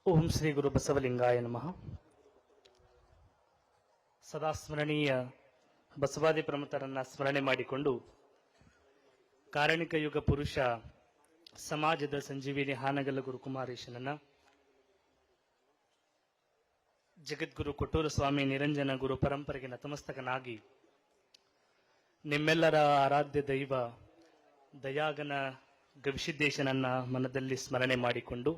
ಓಂ ಶ್ರೀ ಗುರು ಬಸವಲಿಂಗಾಯ ನಮಃ. ಸದಾ ಸ್ಮರಣೀಯ ಬಸವಾದಿ ಪ್ರಮುಖರನ್ನ ಸ್ಮರಣೆ ಮಾಡಿಕೊಂಡು ಕಾರಣಿಕ ಯುಗ ಪುರುಷ ಸಮಾಜದ ಸಂಜೀವಿನಿ ಹಾನಗಲ್ಲ ಗುರುಕುಮಾರೇಶನನ್ನ, ಜಗದ್ಗುರು ಕೊಟ್ಟೂರು ಸ್ವಾಮಿ ನಿರಂಜನ ಗುರು ಪರಂಪರೆಗೆ ನತಮಸ್ತಕನಾಗಿ ನಿಮ್ಮೆಲ್ಲರ ಆರಾಧ್ಯ ದೈವ ದಯಾಗನ ಗವಿಸಿದ್ದೇಶನನ್ನ ಮನದಲ್ಲಿ ಸ್ಮರಣೆ ಮಾಡಿಕೊಂಡು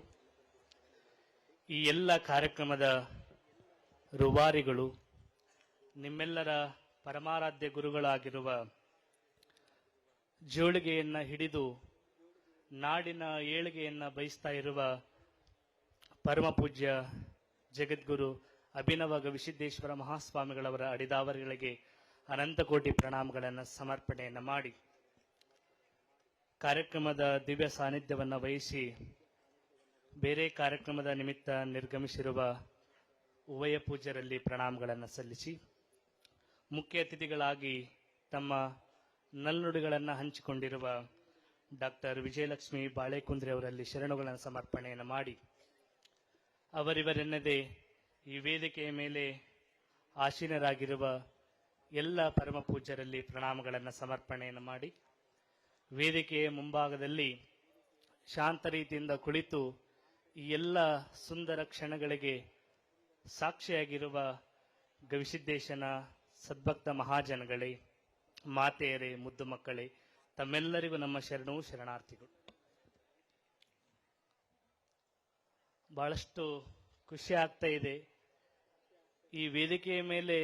ಈ ಎಲ್ಲ ಕಾರ್ಯಕ್ರಮದ ರೂವಾರಿಗಳು, ನಿಮ್ಮೆಲ್ಲರ ಪರಮಾರಾಧ್ಯ ಗುರುಗಳಾಗಿರುವ ಜೋಳಿಗೆಯನ್ನ ಹಿಡಿದು ನಾಡಿನ ಏಳಿಗೆಯನ್ನ ಬಯಸ್ತಾ ಇರುವ ಪರಮ ಪೂಜ್ಯ ಜಗದ್ಗುರು ಅಭಿನವ ಗವಿಸಿದ್ದೇಶ್ವರ ಮಹಾಸ್ವಾಮಿಗಳವರ ಅಡಿದಾವರಿಗಳಿಗೆ ಅನಂತ ಕೋಟಿ ಪ್ರಣಾಮಗಳನ್ನು ಸಮರ್ಪಣೆಯನ್ನು ಮಾಡಿ, ಕಾರ್ಯಕ್ರಮದ ದಿವ್ಯ ಸಾನ್ನಿಧ್ಯವನ್ನು ವಹಿಸಿ ಬೇರೆ ಕಾರ್ಯಕ್ರಮದ ನಿಮಿತ್ತ ನಿರ್ಗಮಿಸಿರುವ ಉಭಯ ಪೂಜ್ಯರಲ್ಲಿ ಪ್ರಣಾಮಗಳನ್ನು ಸಲ್ಲಿಸಿ, ಮುಖ್ಯ ಅತಿಥಿಗಳಾಗಿ ತಮ್ಮ ನಲ್ನುಡಿಗಳನ್ನು ಹಂಚಿಕೊಂಡಿರುವ ಡಾಕ್ಟರ್ ವಿಜಯಲಕ್ಷ್ಮಿ ಬಾಳೆಕುಂದ್ರಿ ಅವರಲ್ಲಿ ಶರಣುಗಳನ್ನು ಸಮರ್ಪಣೆಯನ್ನು ಮಾಡಿ, ಅವರಿವರೆನ್ನದೇ ಈ ವೇದಿಕೆಯ ಮೇಲೆ ಆಸೀನರಾಗಿರುವ ಎಲ್ಲ ಪರಮ ಪೂಜ್ಯರಲ್ಲಿ ಪ್ರಣಾಮಗಳನ್ನು ಸಮರ್ಪಣೆಯನ್ನು ಮಾಡಿ, ವೇದಿಕೆಯ ಮುಂಭಾಗದಲ್ಲಿ ಶಾಂತ ರೀತಿಯಿಂದ ಕುಳಿತು ಈ ಎಲ್ಲ ಸುಂದರ ಕ್ಷಣಗಳಿಗೆ ಸಾಕ್ಷಿಯಾಗಿರುವ ಗವಿಸಿದ್ದೇಶನ ಸದ್ಭಕ್ತ ಮಹಾಜನಗಳೇ, ಮಾತೆಯರೇ, ಮುದ್ದು ಮಕ್ಕಳೇ, ತಮ್ಮೆಲ್ಲರಿಗೂ ನಮ್ಮ ಶರಣವು ಶರಣಾರ್ಥಿಗಳು. ಬಹಳಷ್ಟು ಖುಷಿ ಆಗ್ತಾ ಇದೆ ಈ ವೇದಿಕೆಯ ಮೇಲೆ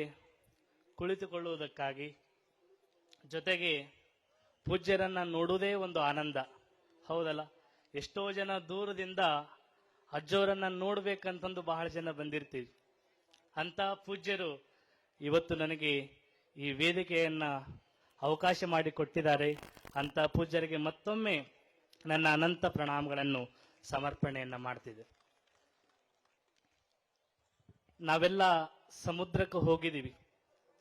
ಕುಳಿತುಕೊಳ್ಳುವುದಕ್ಕಾಗಿ. ಜೊತೆಗೆ ಪೂಜ್ಯರನ್ನ ನೋಡುವುದೇ ಒಂದು ಆನಂದ, ಹೌದಲ್ಲ? ಎಷ್ಟೋ ಜನ ದೂರದಿಂದ ಅಜ್ಜವರನ್ನ ನೋಡ್ಬೇಕಂತಂದು ಬಹಳ ಜನ ಬಂದಿರ್ತೀವಿ. ಅಂತ ಪೂಜ್ಯರು ಇವತ್ತು ನನಗೆ ಈ ವೇದಿಕೆಯನ್ನ ಅವಕಾಶ ಮಾಡಿಕೊಟ್ಟಿದ್ದಾರೆ. ಅಂತ ಪೂಜ್ಯರಿಗೆ ಮತ್ತೊಮ್ಮೆ ನನ್ನ ಅನಂತ ಪ್ರಣಾಮಗಳನ್ನು ಸಮರ್ಪಣೆಯನ್ನ ಮಾಡ್ತಿದ್ದೆ. ನಾವೆಲ್ಲ ಸಮುದ್ರಕ್ಕೆ ಹೋಗಿದ್ದೀವಿ,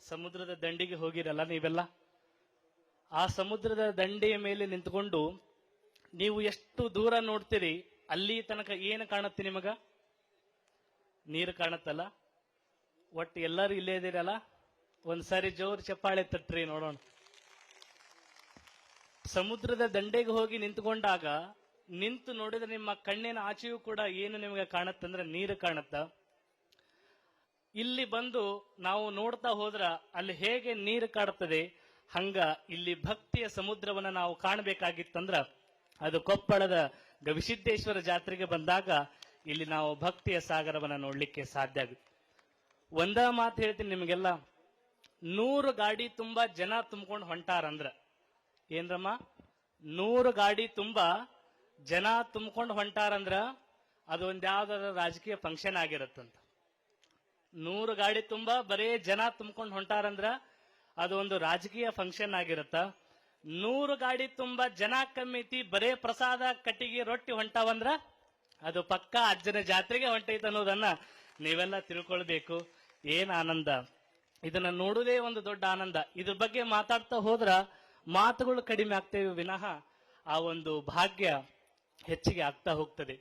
ಸಮುದ್ರದ ದಂಡಿಗೆ ಹೋಗಿರಲ್ಲ ನೀವೆಲ್ಲ? ಆ ಸಮುದ್ರದ ದಂಡೆಯ ಮೇಲೆ ನಿಂತುಕೊಂಡು ನೀವು ಎಷ್ಟು ದೂರ ನೋಡ್ತೀರಿ, ಅಲ್ಲಿ ತನಕ ಏನು ಕಾಣುತ್ತೆ ನಿಮಗ? ನೀರು ಕಾಣುತ್ತಲ್ಲ? ಒಟ್ಟು ಎಲ್ಲರೂ ಇಲ್ಲೇ ಇದ್ದೀರಲ್ಲ? ಒಂದ್ಸಾರಿ ಜೋರು ಚಪ್ಪಾಳೆ ತಟ್ರಿ ನೋಡೋಣ. ಸಮುದ್ರದ ದಂಡೆಗೆ ಹೋಗಿ ನಿಂತುಕೊಂಡಾಗ ನಿಂತು ನೋಡಿದ್ರೆ ನಿಮ್ಮ ಕಣ್ಣಿನ ಆಚೆಯೂ ಕೂಡ ಏನು ನಿಮಗೆ ಕಾಣುತ್ತಂದ್ರೆ ನೀರು ಕಾಣುತ್ತ. ಇಲ್ಲಿ ಬಂದು ನಾವು ನೋಡ್ತಾ ಹೋದ್ರ ಅಲ್ಲಿ ಹೇಗೆ ನೀರು ಕಾಣುತ್ತದೆ, ಹಂಗ ಇಲ್ಲಿ ಭಕ್ತಿಯ ಸಮುದ್ರವನ್ನ ನಾವು ಕಾಣಬೇಕಾಗಿತ್ತಂದ್ರ ಅದು ಕೊಪ್ಪಳದ ಗವಿಸಿದ್ದೇಶ್ವರ ಜಾತ್ರೆಗೆ ಬಂದಾಗ ಇಲ್ಲಿ ನಾವು ಭಕ್ತಿಯ ಸಾಗರವನ್ನ ನೋಡ್ಲಿಕ್ಕೆ ಸಾಧ್ಯ ಆಗುತ್ತೆ. ಒಂದ ಮಾತು ಹೇಳ್ತೀನಿ ನಿಮಗೆಲ್ಲ, 100 ಗಾಡಿ ತುಂಬಾ ಜನ ತುಂಬಿಕೊಂಡು ಹೊಂಟಾರಂದ್ರ ಏನ್ರಮ್ಮ? 100 ಗಾಡಿ ತುಂಬಾ ಜನ ತುಂಬಿಕೊಂಡು ಹೊಂಟಾರಂದ್ರ ಅದು ಒಂದ್ ಯಾವ್ದಾರ ರಾಜಕೀಯ ಫಂಕ್ಷನ್ ಆಗಿರತ್ತಂತ. 100 ಗಾಡಿ ತುಂಬಾ ಬರೇ ಜನ ತುಂಬಿಕೊಂಡು ಹೊಂಟಾರಂದ್ರ ಅದು ಒಂದು ರಾಜಕೀಯ ಫಂಕ್ಷನ್ ಆಗಿರತ್ತ. 100 ಗಾಡಿ ತುಂಬಾ ಜನ ಕಮ್ಮಿತಿ ಬರೇ ಪ್ರಸಾದ ಕಟ್ಟಿಗೆ ರೊಟ್ಟಿ ಹೊಂಟಾವಂದ್ರ ಅದು ಪಕ್ಕಾ ಅಜ್ಜನ ಜಾತ್ರೆಗೆ ಹೊಂಟೈತೆ ಅನ್ನೋದನ್ನ ನೀವೆಲ್ಲ ತಿಳ್ಕೊಳ್ಬೇಕು. ಏನ್ ಆನಂದ! ಇದನ್ನ ನೋಡುವುದೇ ಒಂದು ದೊಡ್ಡ ಆನಂದ. ಇದ್ರ ಬಗ್ಗೆ ಮಾತಾಡ್ತಾ ಹೋದ್ರ ಮಾತುಗಳು ಕಡಿಮೆ ಆಗ್ತೇವೆ ವಿನಃ ಆ ಒಂದು ಭಾಗ್ಯ ಹೆಚ್ಚಿಗೆ ಆಗ್ತಾ ಹೋಗ್ತದೆ.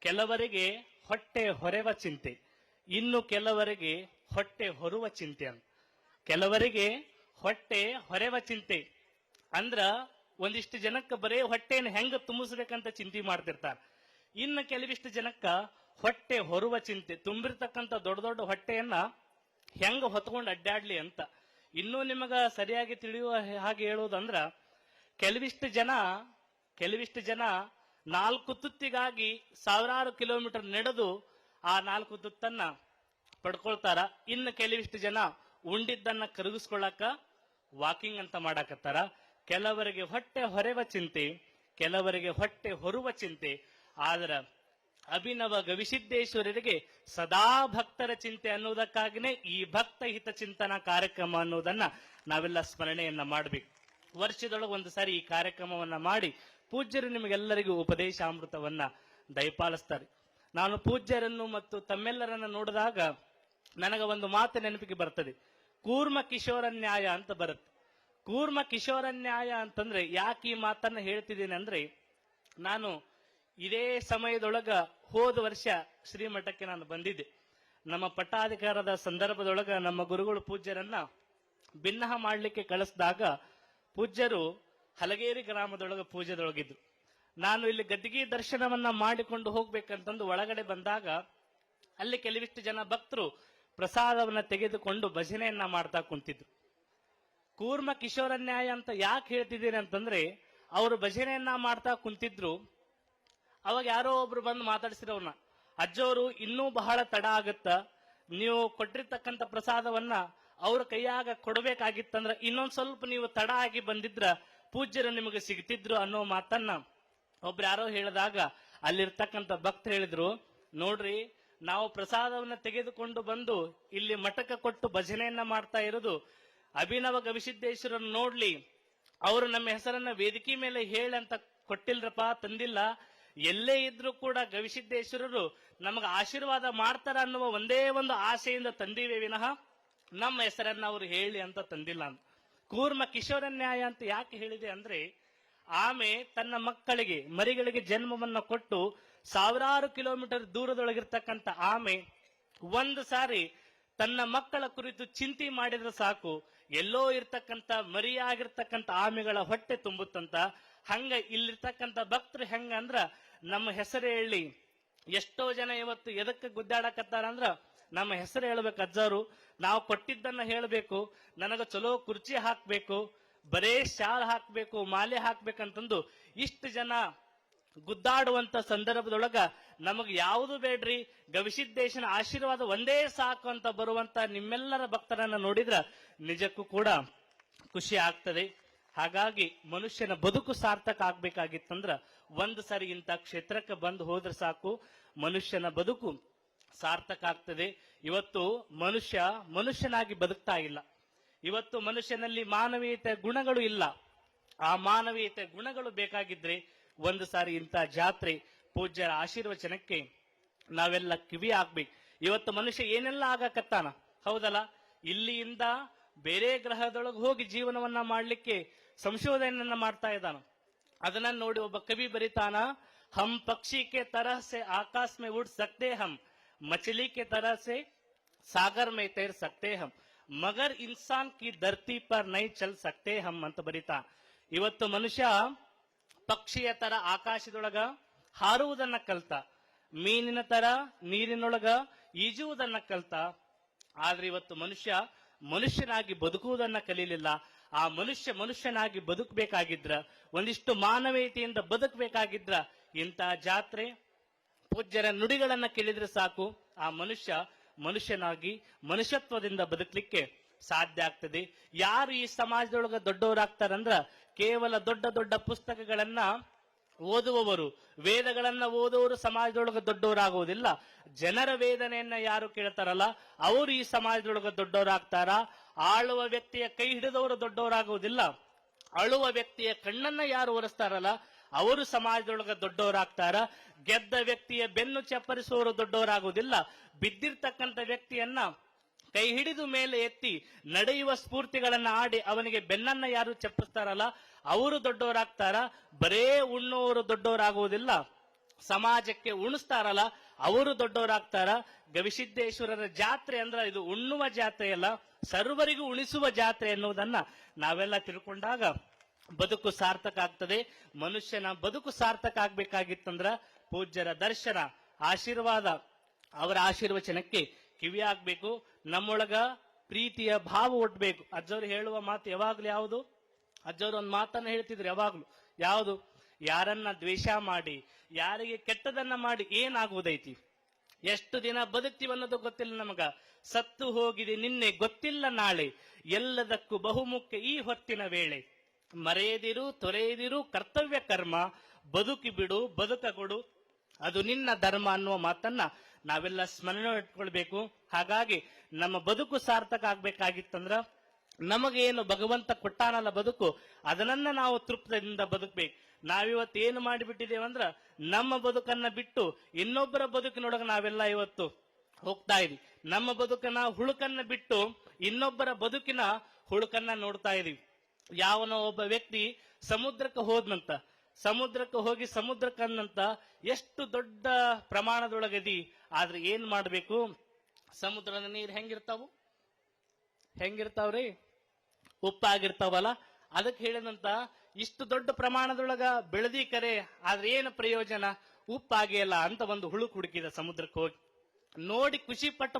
ಕೆಲವರಿಗೆ ಹೊಟ್ಟೆ ಹೊರೆವ ಚಿಂತೆ, ಇನ್ನು ಕೆಲವರಿಗೆ ಹೊಟ್ಟೆ ಹೊರುವ ಚಿಂತೆ ಅಂತ. ಕೆಲವರಿಗೆ ಹೊಟ್ಟೆ ಹೊರೆವ ಚಿಂತೆ ಅಂದ್ರ ಒಂದಿಷ್ಟು ಜನಕ್ಕ ಬರೇ ಹೊಟ್ಟೆಯನ್ನು ಹೆಂಗ ತುಂಬಿಸ್ಬೇಕಂತ ಚಿಂತೆ ಮಾಡ್ತಿರ್ತಾರ. ಇನ್ನು ಕೆಲವಿಷ್ಟು ಜನಕ್ಕ ಹೊಟ್ಟೆ ಹೊರುವ ಚಿಂತೆ, ತುಂಬಿರ್ತಕ್ಕಂಥ ದೊಡ್ಡ ದೊಡ್ಡ ಹೊಟ್ಟೆಯನ್ನ ಹೆಂಗ ಹೊತ್ಕೊಂಡು ಅಡ್ಡಾಡ್ಲಿ ಅಂತ. ಇನ್ನೂ ನಿಮಗ ಸರಿಯಾಗಿ ತಿಳಿಯುವ ಹಾಗೆ ಹೇಳುವುದಂದ್ರ, ಕೆಲವಿಷ್ಟು ಜನ 4 ತುತ್ತಿಗಾಗಿ ಸಾವಿರಾರು ಕಿಲೋಮೀಟರ್ ನಡೆದು ಆ 4 ತುತ್ತನ್ನ ಪಡ್ಕೊಳ್ತಾರ. ಇನ್ನು ಕೆಲವಿಷ್ಟು ಜನ ಉಂಡಿದ್ದನ್ನ ಕರಗಿಸ್ಕೊಳ್ಳಾಕ ವಾಕಿಂಗ್ ಅಂತ ಮಾಡಾಕತ್ತಾರ. ಕೆಲವರಿಗೆ ಹೊಟ್ಟೆ ಹೊರೆವ ಚಿಂತೆ, ಕೆಲವರಿಗೆ ಹೊಟ್ಟೆ ಹೊರುವ ಚಿಂತೆ. ಆದ್ರ ಅಭಿನವ ಗವಿಸಿದ್ದೇಶ್ವರರಿಗೆ ಸದಾ ಭಕ್ತರ ಚಿಂತೆ ಅನ್ನುವುದಕ್ಕಾಗಿನೇ ಈ ಭಕ್ತ ಹಿತ ಚಿಂತನ ಕಾರ್ಯಕ್ರಮ ಅನ್ನೋದನ್ನ ನಾವೆಲ್ಲ ಸ್ಮರಣೆಯನ್ನ ಮಾಡಬೇಕು. ವರ್ಷದೊಳಗೆ ಒಂದು ಸಾರಿ ಈ ಕಾರ್ಯಕ್ರಮವನ್ನ ಮಾಡಿ ಪೂಜ್ಯರು ನಿಮಗೆಲ್ಲರಿಗೂ ಉಪದೇಶಾಮೃತವನ್ನ ದಯಪಾಲಿಸ್ತಾರೆ. ನಾನು ಪೂಜ್ಯರನ್ನು ಮತ್ತು ತಮ್ಮೆಲ್ಲರನ್ನ ನೋಡಿದಾಗ ನನಗ ಒಂದು ಮಾತು ನೆನಪಿಗೆ ಬರ್ತದೆ, ಕೂರ್ಮ ಕಿಶೋರ ನ್ಯಾಯ ಅಂತ ಬರುತ್ತೆ. ಕೂರ್ಮ ಕಿಶೋರ ನ್ಯಾಯ ಅಂತಂದ್ರೆ ಯಾಕೆ ಈ ಮಾತನ್ನ ಹೇಳ್ತಿದ್ದೀನಿ ಅಂದ್ರೆ, ನಾನು ಇದೇ ಸಮಯದೊಳಗ ಹೋದ ವರ್ಷ ಶ್ರೀಮಠಕ್ಕೆ ನಾನು ಬಂದಿದ್ದೆ. ನಮ್ಮ ಪಟ್ಟಾಧಿಕಾರದ ಸಂದರ್ಭದೊಳಗ ನಮ್ಮ ಗುರುಗಳು ಪೂಜ್ಯರನ್ನ ಭಿನ್ನಹ ಮಾಡಲಿಕ್ಕೆ ಕಳಿಸಿದಾಗ ಪೂಜ್ಯರು ಹಲಗೇರಿ ಗ್ರಾಮದೊಳಗ ಪೂಜೆದೊಳಗಿದ್ರು. ನಾನು ಇಲ್ಲಿ ಗದ್ದಿಗೆ ದರ್ಶನವನ್ನ ಮಾಡಿಕೊಂಡು ಹೋಗ್ಬೇಕಂತಂದು ಒಳಗಡೆ ಬಂದಾಗ ಅಲ್ಲಿ ಕೆಲವಿಷ್ಟು ಜನ ಭಕ್ತರು ಪ್ರಸಾದವನ್ನ ತೆಗೆದುಕೊಂಡು ಭಜನೆಯನ್ನ ಮಾಡ್ತಾ ಕುಂತಿದ್ರು. ಕೂರ್ಮ ಕಿಶೋರನ್ಯಾಯ ಅಂತ ಯಾಕೆ ಹೇಳ್ತಿದ್ದೀನಿ ಅಂತಂದ್ರೆ, ಅವರು ಭಜನೆಯನ್ನ ಮಾಡ್ತಾ ಕುಂತಿದ್ರು. ಅವಾಗ ಯಾರೋ ಒಬ್ರು ಬಂದು ಮಾತಾಡಿಸಿರವ್ರನ್ನ, ಅಜ್ಜೋರು ಇನ್ನೂ ಬಹಳ ತಡ ಆಗತ್ತ, ನೀವು ಕೊಟ್ಟಿರ್ತಕ್ಕಂಥ ಪ್ರಸಾದವನ್ನ ಅವ್ರ ಕೈಯಾಗ ಕೊಡಬೇಕಾಗಿತ್ತಂದ್ರ ಇನ್ನೊಂದ್ ಸ್ವಲ್ಪ ನೀವು ತಡ ಆಗಿ ಬಂದಿದ್ರ ಪೂಜ್ಯರು ನಿಮಗೆ ಸಿಗ್ತಿದ್ರು ಅನ್ನೋ ಮಾತನ್ನ ಒಬ್ರು ಯಾರೋ ಹೇಳಿದಾಗ ಅಲ್ಲಿರ್ತಕ್ಕಂಥ ಭಕ್ತರು ಹೇಳಿದ್ರು, ನೋಡ್ರಿ, ನಾವು ಪ್ರಸಾದವನ್ನ ತೆಗೆದುಕೊಂಡು ಬಂದು ಇಲ್ಲಿ ಮಠಕ್ಕೆ ಕೊಟ್ಟು ಭಜನೆಯನ್ನ ಮಾಡ್ತಾ ಇರೋದು ಅಭಿನವ ಗವಿಸಿದ್ದೇಶ್ವರನ್ನು ನೋಡ್ಲಿ, ಅವರು ನಮ್ಮ ಹೆಸರನ್ನ ವೇದಿಕೆ ಮೇಲೆ ಹೇಳಿ ಅಂತ ಕೊಟ್ಟಿಲ್ರಪ್ಪ, ತಂದಿಲ್ಲ. ಎಲ್ಲೇ ಇದ್ರೂ ಕೂಡ ಗವಿಸಿದ್ದೇಶ್ವರರು ನಮಗೆ ಆಶೀರ್ವಾದ ಮಾಡ್ತಾರ ಅನ್ನುವ ಒಂದೇ ಒಂದು ಆಸೆಯಿಂದ ತಂದಿವೆ ವಿನಃ ನಮ್ಮ ಹೆಸರನ್ನ ಅವರು ಹೇಳಿ ಅಂತ ತಂದಿಲ್ಲ ಅಂತ. ಕೂರ್ಮ ಕಿಶೋರನ್ಯಾಯ ಅಂತ ಯಾಕೆ ಹೇಳಿದೆ ಅಂದ್ರೆ, ಆಮೆ ತನ್ನ ಮಕ್ಕಳಿಗೆ ಮರಿಗಳಿಗೆ ಜನ್ಮವನ್ನ ಕೊಟ್ಟು ಸಾವಿರಾರು ಕಿಲೋಮೀಟರ್ ದೂರದೊಳಗಿರ್ತಕ್ಕಂಥ ಆಮೆ ಒಂದು ಸಾರಿ ತನ್ನ ಮಕ್ಕಳ ಕುರಿತು ಚಿಂತೆ ಮಾಡಿದ್ರೆ ಸಾಕು, ಎಲ್ಲೋ ಇರ್ತಕ್ಕಂಥ ಮರಿಯಾಗಿರ್ತಕ್ಕಂಥ ಆಮೆಗಳ ಹೊಟ್ಟೆ ತುಂಬುತ್ತಂತ. ಹಂಗ ಇಲ್ಲಿರ್ತಕ್ಕಂಥ ಭಕ್ತರು ಹೆಂಗ ಅಂದ್ರ ನಮ್ಮ ಹೆಸರು ಹೇಳಿ ಎಷ್ಟೋ ಜನ ಇವತ್ತು ಎದಕ್ಕೆ ಗುದ್ದಾಡಕತ್ತಾರ ಅಂದ್ರ ನಮ್ಮ ಹೆಸರು ಹೇಳ್ಬೇಕು, ಅಜ್ಜಾರು ನಾವು ಕೊಟ್ಟಿದ್ದನ್ನ ಹೇಳಬೇಕು, ನನಗ ಚಲೋ ಕುರ್ಚಿ ಹಾಕ್ಬೇಕು, ಬರೇ ಶಾಲ್ ಹಾಕ್ಬೇಕು, ಮಾಲೆ ಹಾಕ್ಬೇಕಂತಂದು ಇಷ್ಟು ಜನ ಗುದ್ದಾಡುವಂತ ಸಂದರ್ಭದೊಳಗ ನಮಗ್ ಯಾವುದು ಬೇಡ್ರಿ, ಗವಿಸಿದ್ದೇಶನ ಆಶೀರ್ವಾದ ಒಂದೇ ಸಾಕು ಅಂತ ಬರುವಂತ ನಿಮ್ಮೆಲ್ಲರ ಭಕ್ತರನ್ನ ನೋಡಿದ್ರ ನಿಜಕ್ಕೂ ಕೂಡ ಖುಷಿ ಆಗ್ತದೆ. ಹಾಗಾಗಿ ಮನುಷ್ಯನ ಬದುಕು ಸಾರ್ಥಕ ಆಗ್ಬೇಕಾಗಿತ್ತಂದ್ರ ಒಂದು ಸರಿ ಇಂಥ ಕ್ಷೇತ್ರಕ್ಕೆ ಬಂದು ಹೋದ್ರೆ ಸಾಕು, ಮನುಷ್ಯನ ಬದುಕು ಸಾರ್ಥಕ ಆಗ್ತದೆ. ಇವತ್ತು ಮನುಷ್ಯ ಮನುಷ್ಯನಾಗಿ ಬದುಕ್ತಾ ಇಲ್ಲ. ಇವತ್ತು ಮನುಷ್ಯನಲ್ಲಿ ಮಾನವೀಯತೆ ಗುಣಗಳು ಇಲ್ಲ. ಆ ಮಾನವೀಯತೆ ಗುಣಗಳು ಬೇಕಾಗಿದ್ರೆ ಒಂದು ಸಾರಿ ಇಂಥ ಜಾತ್ರೆ ಪೂಜ್ಯರ ಆಶೀರ್ವಚನಕ್ಕೆ ನಾವೆಲ್ಲ ಕಿವಿ ಆಗ್ಬೇಕು. ಇವತ್ತು ಮನುಷ್ಯ ಏನೆಲ್ಲ ಆಗಕತ್ತಾನ, ಹೌದಲ್ಲ? ಇಲ್ಲಿಯಿಂದ ಬೇರೆ ಗ್ರಹದೊಳಗೆ ಹೋಗಿ ಜೀವನವನ್ನ ಮಾಡ್ಲಿಕ್ಕೆ ಸಂಶೋಧನೆಯನ್ನ ಮಾಡ್ತಾ ಇದ್ದಾನ. ಅದನ್ನ ನೋಡಿ ಒಬ್ಬ ಕವಿ ಬರಿತಾನ, ಹಮ್ ಪಕ್ಷಿ ಕೆ ತರಹ ಸೆ ಆಕಾಶ ಮೇ ಉಡ್ ಸಕ್ತೆ ಹಮ್, ಮछली के तरह से सागर में तैर सकते हम, मगर इंसान की धरती पर नहीं चल सकते हम ಅಂತ ಬರಿತಾ. ಇವತ್ತು ಮನುಷ್ಯ ಪಕ್ಷಿಯ ತರ ಆಕಾಶದೊಳಗ ಹಾರುವುದನ್ನ ಕಲ್ತ, ಮೀನಿನ ತರ ನೀರಿನೊಳಗ ಈಜುವುದನ್ನ ಕಲ್ತ. ಆದ್ರೆ ಇವತ್ತು ಮನುಷ್ಯ ಮನುಷ್ಯನಾಗಿ ಬದುಕುವುದನ್ನ ಕಲೀಲಿಲ್ಲ. ಆ ಮನುಷ್ಯನಾಗಿ ಬದುಕಬೇಕಾಗಿದ್ರ, ಒಂದಿಷ್ಟು ಮಾನವೀಯತೆಯಿಂದ ಬದುಕಬೇಕಾಗಿದ್ರ ಇಂಥ ಜಾತ್ರೆ ಪೂಜ್ಯರ ನುಡಿಗಳನ್ನ ಕೇಳಿದ್ರೆ ಸಾಕು, ಆ ಮನುಷ್ಯನಾಗಿ ಮನುಷ್ಯತ್ವದಿಂದ ಬದುಕಲಿಕ್ಕೆ ಸಾಧ್ಯ ಆಗ್ತದೆ. ಯಾರು ಈ ಸಮಾಜದೊಳಗ ದೊಡ್ಡವರಾಗ್ತಾರಂದ್ರ ಕೇವಲ ದೊಡ್ಡ ದೊಡ್ಡ ಪುಸ್ತಕಗಳನ್ನ ಓದುವವರು, ವೇದಗಳನ್ನ ಓದುವವರು ಸಮಾಜದೊಳಗ ದೊಡ್ಡವರಾಗುವುದಿಲ್ಲ. ಜನರ ವೇದನೆಯನ್ನ ಯಾರು ಕೇಳ್ತಾರಲ್ಲ ಅವರು ಈ ಸಮಾಜದೊಳಗ ದೊಡ್ಡವರಾಗ್ತಾರ. ಆಳುವ ವ್ಯಕ್ತಿಯ ಕೈ ಹಿಡಿದವರು ದೊಡ್ಡವರಾಗುವುದಿಲ್ಲ. ಅಳುವ ವ್ಯಕ್ತಿಯ ಕಣ್ಣನ್ನ ಯಾರು ಒರೆಸ್ತಾರಲ್ಲ ಅವರು ಸಮಾಜದೊಳಗ ದೊಡ್ಡವರಾಗ್ತಾರ. ಗೆದ್ದ ವ್ಯಕ್ತಿಯ ಬೆನ್ನು ಚಪ್ಪರಿಸುವವರು ದೊಡ್ಡವರಾಗುವುದಿಲ್ಲ. ಬಿದ್ದಿರ್ತಕ್ಕಂಥ ವ್ಯಕ್ತಿಯನ್ನ ಕೈ ಹಿಡಿದು ಮೇಲೆ ಎತ್ತಿ ನಡೆಯುವ ಸ್ಫೂರ್ತಿಗಳನ್ನ ಆಡಿ ಅವನಿಗೆ ಬೆನ್ನನ್ನ ಯಾರು ಚಪ್ಪಿಸ್ತಾರಲ್ಲ ಅವರು ದೊಡ್ಡವರಾಗ್ತಾರ. ಬರೇ ಉಣ್ಣುವವರು ದೊಡ್ಡವರಾಗುವುದಿಲ್ಲ, ಸಮಾಜಕ್ಕೆ ಉಣಿಸ್ತಾರಲ್ಲ ಅವರು ದೊಡ್ಡವರಾಗ್ತಾರ. ಗವಿಸಿದ್ದೇಶ್ವರರ ಜಾತ್ರೆ ಅಂದ್ರ ಇದು ಉಣ್ಣುವ ಜಾತ್ರೆ ಅಲ್ಲ, ಸರ್ವರಿಗೂ ಉಣಿಸುವ ಜಾತ್ರೆ ಎನ್ನುವುದನ್ನ ನಾವೆಲ್ಲ ತಿಳ್ಕೊಂಡಾಗ ಬದುಕು ಸಾರ್ಥಕ ಆಗ್ತದೆ. ಮನುಷ್ಯನ ಬದುಕು ಸಾರ್ಥಕ ಆಗ್ಬೇಕಾಗಿತ್ತಂದ್ರ ಪೂಜ್ಯರ ದರ್ಶನ, ಆಶೀರ್ವಾದ, ಅವರ ಆಶೀರ್ವಚನಕ್ಕೆ ಕಿವಿ ಆಗ್ಬೇಕು. ನಮ್ಮೊಳಗ ಪ್ರೀತಿಯ ಭಾವ ಹುಟ್ಟಬೇಕು. ಅಜ್ಜವ್ರು ಹೇಳುವ ಮಾತು ಯಾವಾಗ್ಲೂ ಯಾವುದು? ಅಜ್ಜವ್ರು ಒಂದು ಮಾತನ್ನ ಹೇಳ್ತಿದ್ರು ಯಾವಾಗ್ಲೂ, ಯಾವುದು? ಯಾರನ್ನ ದ್ವೇಷ ಮಾಡಿ, ಯಾರಿಗೆ ಕೆಟ್ಟದನ್ನ ಮಾಡಿ ಏನಾಗುವುದೈತಿ? ಎಷ್ಟು ದಿನ ಬದುಕ್ತಿವಿ ಅನ್ನೋದು ಗೊತ್ತಿಲ್ಲ ನಮಗ. ಸತ್ತು ಹೋಗಿದೆ ನಿನ್ನೆ, ಗೊತ್ತಿಲ್ಲ ನಾಳೆ, ಎಲ್ಲದಕ್ಕೂ ಬಹುಮುಖ್ಯ ಈ ಹೊತ್ತಿನ ವೇಳೆ. ಮರೆಯದಿರು, ತೊರೆಯದಿರು ಕರ್ತವ್ಯ ಕರ್ಮ, ಬದುಕಿ ಬಿಡು ಬದುಕಗೊಡು ಅದು ನಿನ್ನ ಧರ್ಮ ಅನ್ನುವ ಮಾತನ್ನ ನಾವೆಲ್ಲ ಸ್ಮರಣೆ ಇಟ್ಕೊಳ್ಬೇಕು. ಹಾಗಾಗಿ ನಮ್ಮ ಬದುಕು ಸಾರ್ಥಕ ಆಗ್ಬೇಕಾಗಿತ್ತಂದ್ರ ನಮಗೇನು ಭಗವಂತ ಕೊಟ್ಟಾನಲ್ಲ ಬದುಕು, ಅದನ್ನ ನಾವು ತೃಪ್ತದಿಂದ ಬದುಕ್ಬೇಕು. ನಾವಿವತ್ತು ಏನು ಮಾಡಿಬಿಟ್ಟಿದ್ದೇವಂದ್ರ ನಮ್ಮ ಬದುಕನ್ನ ಬಿಟ್ಟು ಇನ್ನೊಬ್ಬರ ಬದುಕಿನೊಳಗ ನಾವೆಲ್ಲ ಇವತ್ತು ಹೋಗ್ತಾ ಇದೀವಿ. ನಮ್ಮ ಬದುಕನ್ನ ಹುಳುಕನ್ನ ಬಿಟ್ಟು ಇನ್ನೊಬ್ಬರ ಬದುಕಿನ ಹುಳುಕನ್ನ ನೋಡ್ತಾ ಇದೀವಿ. ಯಾವನೋ ಒಬ್ಬ ವ್ಯಕ್ತಿ ಸಮುದ್ರಕ್ಕೆ ಹೋದ್ನಂತ. ಸಮುದ್ರಕ್ಕೆ ಹೋಗಿ ಸಮುದ್ರಕ್ಕನ್ನಂತ ಎಷ್ಟು ದೊಡ್ಡ ಪ್ರಮಾಣದೊಳಗದಿ, ಆದ್ರೆ ಏನ್ ಮಾಡ್ಬೇಕು? ಸಮುದ್ರದ ನೀರು ಹೆಂಗಿರ್ತಾವ್ರಿ? ಉಪ್ಪಾಗಿರ್ತಾವಲ್ಲ. ಅದಕ್ಕೆ ಹೇಳಿದಂತ ಇಷ್ಟು ದೊಡ್ಡ ಪ್ರಮಾಣದೊಳಗ ಬೆಳೆದಿ ಕರೆ, ಆದ್ರೆ ಏನು ಪ್ರಯೋಜನ? ಉಪ್ಪಾಗಿಯಲ್ಲ ಅಂತ ಒಂದು ಹುಳು ಹುಡುಕಿದ ಸಮುದ್ರಕ್ಕೆ ಹೋಗಿ. ನೋಡಿ ಖುಷಿ ಪಟ್ಟು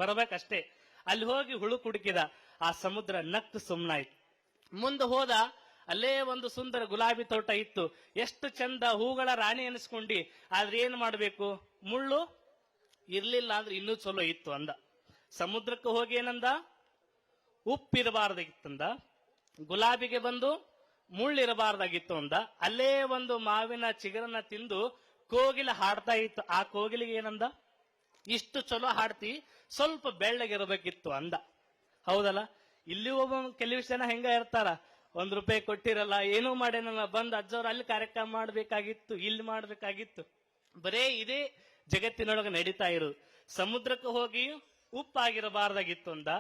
ಬರ್ಬೇಕಷ್ಟೇ. ಅಲ್ಲಿ ಹೋಗಿ ಹುಳು ಹುಡುಕಿದ. ಆ ಸಮುದ್ರ ನಕ್ಕು ಸುಮ್ನಾಯ್ತು. ಮುಂದೆ ಹೋದ, ಅಲ್ಲೇ ಒಂದು ಸುಂದರ ಗುಲಾಬಿ ತೋಟ ಇತ್ತು. ಎಷ್ಟು ಚಂದ, ಹೂಗಳ ರಾಣಿ ಅನಿಸ್ಕೊಂಡಿ. ಆದ್ರೆ ಏನ್ ಮಾಡ್ಬೇಕು? ಮುಳ್ಳು ಇರ್ಲಿಲ್ಲ ಅಂದ್ರೆ ಇನ್ನೂ ಚಲೋ ಇತ್ತು ಅಂದ. ಸಮುದ್ರಕ್ಕೆ ಹೋಗಿ ಏನಂದ? ಉಪ್ಪಿರಬಾರ್ದಾಗಿತ್ತಂದ. ಗುಲಾಬಿಗೆ ಬಂದು ಮುಳ್ಳಿರಬಾರ್ದಾಗಿತ್ತು ಅಂದ. ಅಲ್ಲೇ ಒಂದು ಮಾವಿನ ಚಿಗುರನ್ನ ತಿಂದು ಕೋಗಿಲ ಹಾಡ್ತಾ ಇತ್ತು. ಆ ಕೋಗಿಲಿಗೆ ಏನಂದ? ಇಷ್ಟು ಚಲೋ ಹಾಡ್ತಿ, ಸ್ವಲ್ಪ ಬೆಳ್ಳಗಿರಬೇಕಿತ್ತು ಅಂದ. ಹೌದಲ್ಲ? ಇಲ್ಲಿ ಕೆಲವು ಜನ ಹೆಂಗ ಇರ್ತಾರ, ₹1 ಕೊಟ್ಟಿರಲ್ಲ, ಏನೂ ಮಾಡೇನಲ್ಲ, ಬಂದ್ ಅಜ್ಜವ್ರು ಅಲ್ಲಿ ಕಾರ್ಯಕ್ರಮ ಮಾಡ್ಬೇಕಾಗಿತ್ತು, ಇಲ್ಲಿ ಮಾಡ್ಬೇಕಾಗಿತ್ತು. ಬರೇ ಇದೇ ಜಗತ್ತಿನೊಳಗೆ ನಡೀತಾ ಇರು. ಸಮುದ್ರಕ್ಕೆ ಹೋಗಿ ಉಪ್ಪಾಗಿರಬಾರ್ದಾಗಿತ್ತು ಅಂದ.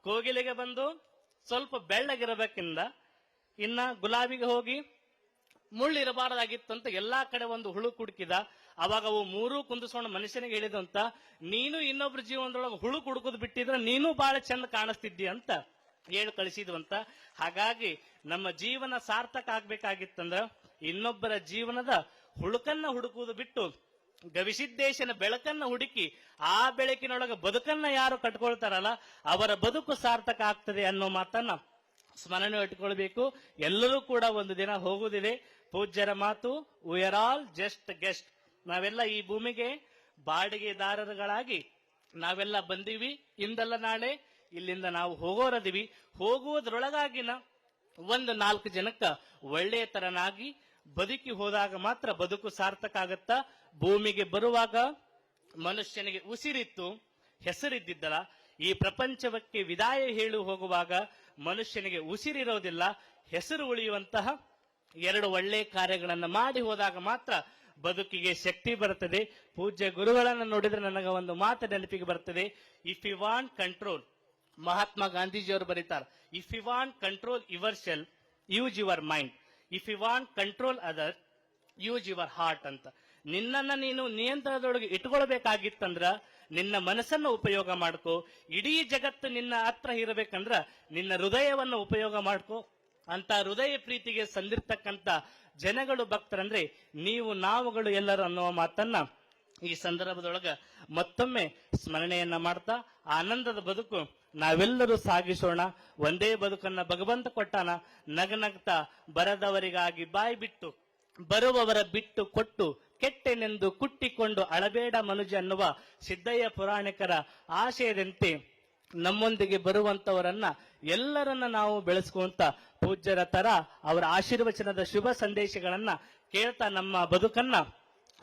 ಕೋಗಿಲೆಗೆ ಬಂದು ಸ್ವಲ್ಪ ಬೆಳ್ಳಗಿರಬೇಕಿಂದ. ಇನ್ನ ಗುಲಾಬಿಗೆ ಹೋಗಿ ಮುಳ್ಳಿರಬಾರ್ದಾಗಿತ್ತು ಅಂತ ಎಲ್ಲಾ ಕಡೆ ಒಂದು ಹುಳು ಕುಡುಕಿದ. ಅವಾಗ ಅವು ಮೂರೂ ಕುಂದಿಸ್ಕೊಂಡು ಮನುಷ್ಯನಿಗೆ ಹೇಳಿದಂತ, ನೀನು ಇನ್ನೊಬ್ರ ಜೀವನದೊಳಗೆ ಹುಳು ಕುಡುಕುದು ಬಿಟ್ಟಿದ್ರೆ ನೀನು ಬಹಳ ಚಂದ ಕಾಣಿಸ್ತಿದ್ದಿ ಅಂತ ಹೇಳಿ ಕಳಿಸಿದ್ವಂತ. ಹಾಗಾಗಿ ನಮ್ಮ ಜೀವನ ಸಾರ್ಥಕ ಆಗ್ಬೇಕಾಗಿತ್ತಂದ್ರ ಇನ್ನೊಬ್ಬರ ಜೀವನದ ಹುಳುಕನ್ನ ಹುಡುಕುವುದು ಬಿಟ್ಟು ಗವಿಸಿದ್ದೇಶನ ಬೆಳಕನ್ನ ಹುಡುಕಿ ಆ ಬೆಳಕಿನೊಳಗೆ ಬದುಕನ್ನ ಯಾರು ಕಟ್ಕೊಳ್ತಾರಲ್ಲ ಅವರ ಬದುಕು ಸಾರ್ಥಕ ಆಗ್ತದೆ ಅನ್ನೋ ಮಾತನ್ನ ಸ್ಮರಣೆ ಇಟ್ಕೊಳ್ಬೇಕು. ಎಲ್ಲರೂ ಕೂಡ ಒಂದು ದಿನ ಹೋಗುವುದಿದೆ. ಪೂಜ್ಯರ ಮಾತು, we are all just guest. ನಾವೆಲ್ಲ ಈ ಭೂಮಿಗೆ ಬಾಡಿಗೆದಾರರುಗಳಾಗಿ ನಾವೆಲ್ಲ ಬಂದೀವಿ. ಇಂದಲ್ಲ ನಾಳೆ ಇಲ್ಲಿಂದ ನಾವು ಹೋಗೋರದಿವಿ. ಹೋಗುವುದರೊಳಗಾಗಿನ 1-4 ಜನಕ್ಕ ಒಳ್ಳೆಯ ತರನಾಗಿ ಬದುಕಿ ಹೋದಾಗ ಮಾತ್ರ ಬದುಕು ಸಾರ್ಥಕ ಆಗತ್ತ. ಭೂಮಿಗೆ ಬರುವಾಗ ಮನುಷ್ಯನಿಗೆ ಉಸಿರಿತ್ತು, ಹೆಸರಿದ್ದಿದ್ದಲ್ಲ. ಈ ಪ್ರಪಂಚಕ್ಕೆ ವಿದಾಯ ಹೇಳಿ ಹೋಗುವಾಗ ಮನುಷ್ಯನಿಗೆ ಉಸಿರಿರೋದಿಲ್ಲ, ಹೆಸರು ಉಳಿಯುವಂತಹ 2 ಒಳ್ಳೆ ಕಾರ್ಯಗಳನ್ನ ಮಾಡಿ ಹೋದಾಗ ಮಾತ್ರ ಬದುಕಿಗೆ ಶಕ್ತಿ ಬರುತ್ತದೆ. ಪೂಜ್ಯ ಗುರುಗಳನ್ನ ನೋಡಿದ್ರೆ ನನಗೆ ಒಂದು ಮಾತು ನೆನಪಿಗೆ ಬರ್ತದೆ. If you want control, Mahatma ಗಾಂಧೀಜಿಯವರು ಬರೀತಾರೆ, if you want control yourself, use your mind. If you want control other, use your heart ಅಂತ. ನಿನ್ನನ್ನ ನೀನು ನಿಯಂತ್ರಣದೊಳಗೆ ಇಟ್ಕೊಳ್ಬೇಕಾಗಿತ್ತಂದ್ರ ನಿನ್ನ ಮನಸ್ಸನ್ನ ಉಪಯೋಗ ಮಾಡ್ಕೋ. ಇಡೀ ಜಗತ್ತು ನಿನ್ನ ಹತ್ರ ಇರಬೇಕಂದ್ರ ನಿನ್ನ ಹೃದಯವನ್ನ ಉಪಯೋಗ ಮಾಡ್ಕೋ. ಅಂತ ಹೃದಯ ಪ್ರೀತಿಗೆ ಸಂದಿರ್ತಕ್ಕಂಥ ಜನಗಳು ಭಕ್ತರಂದ್ರೆ ನೀವು ನಾವುಗಳು ಎಲ್ಲರೂ ಅನ್ನುವ ಮಾತನ್ನ ಈ ಸಂದರ್ಭದೊಳಗ ಮತ್ತೊಮ್ಮೆ ಸ್ಮರಣೆಯನ್ನ ಮಾಡ್ತಾ ಆನಂದದ ಬದುಕು ನಾವೆಲ್ಲರೂ ಸಾಗಿಸೋಣ. ಒಂದೇ ಬದುಕನ್ನ ಭಗವಂತ ಕೊಟ್ಟಾನ. ನಗನಗ್ತಾ ಬರದವರಿಗಾಗಿ ಬಾಯಿ ಬಿಟ್ಟು ಬರುವವರ ಬಿಟ್ಟು ಕೊಟ್ಟು ಕೆಟ್ಟೆನೆಂದು ಕುಟ್ಟಿಕೊಂಡು ಅಳಬೇಡ ಮನುಜ ಅನ್ನುವ ಸಿದ್ದಯ್ಯ ಪುರಾಣಿಕರ ಆಶಯದಂತೆ ನಮ್ಮೊಂದಿಗೆ ಬರುವಂತವರನ್ನ ಎಲ್ಲರನ್ನ ನಾವು ಬೆಳೆಸ್ಕೊಂತ ಪೂಜ್ಯರ ತರ ಅವರ ಆಶೀರ್ವಚನದ ಶುಭ ಸಂದೇಶಗಳನ್ನ ಕೇಳ್ತಾ ನಮ್ಮ ಬದುಕನ್ನ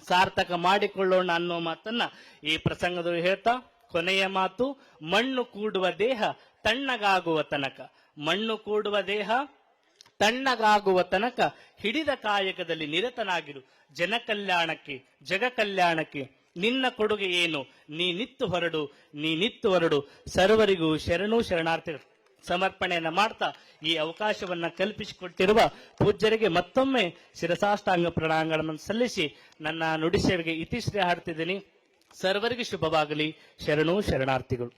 ಸಾರ್ಥಕ ಮಾಡಿಕೊಳ್ಳೋಣ ಅನ್ನೋ ಮಾತನ್ನ ಈ ಪ್ರಸಂಗದಲ್ಲಿ ಹೇಳ್ತಾ ಕೊನೆಯ ಮಾತು, ಮಣ್ಣು ಕೂಡುವ ದೇಹ ತಣ್ಣಗಾಗುವ ತನಕ, ಮಣ್ಣು ಕೂಡುವ ದೇಹ ತಣ್ಣಗಾಗುವ ತನಕ ಹಿಡಿದ ಕಾಯಕದಲ್ಲಿ ನಿರತನಾಗಿರು. ಜನ ಕಲ್ಯಾಣಕ್ಕೆ ಜಗ ಕಲ್ಯಾಣಕ್ಕೆ ನಿನ್ನ ಕೊಡುಗೆ ಏನು, ನೀ ನಿತ್ತು ಹೊರಡು. ಸರ್ವರಿಗೂ ಶರಣು ಶರಣಾರ್ಥಿಗಳು ಸಮರ್ಪಣೆಯನ್ನ ಮಾಡ್ತಾ ಈ ಅವಕಾಶವನ್ನ ಕಲ್ಪಿಸಿಕೊಟ್ಟಿರುವ ಪೂಜ್ಯರಿಗೆ ಮತ್ತೊಮ್ಮೆ ಶಿರಸಾಷ್ಟಾಂಗ ಪ್ರಣಾಮಗಳನ್ನು ಸಲ್ಲಿಸಿ ನನ್ನ ನುಡಿ ಸೇವೆಗೆ ಇತಿಶ್ರೀ ಹಾಡ್ತಿದ್ದೀನಿ. ಸರ್ವರಿಗೆ ಶುಭವಾಗಲಿ. ಶರಣು ಶರಣಾರ್ಥಿಗಳು.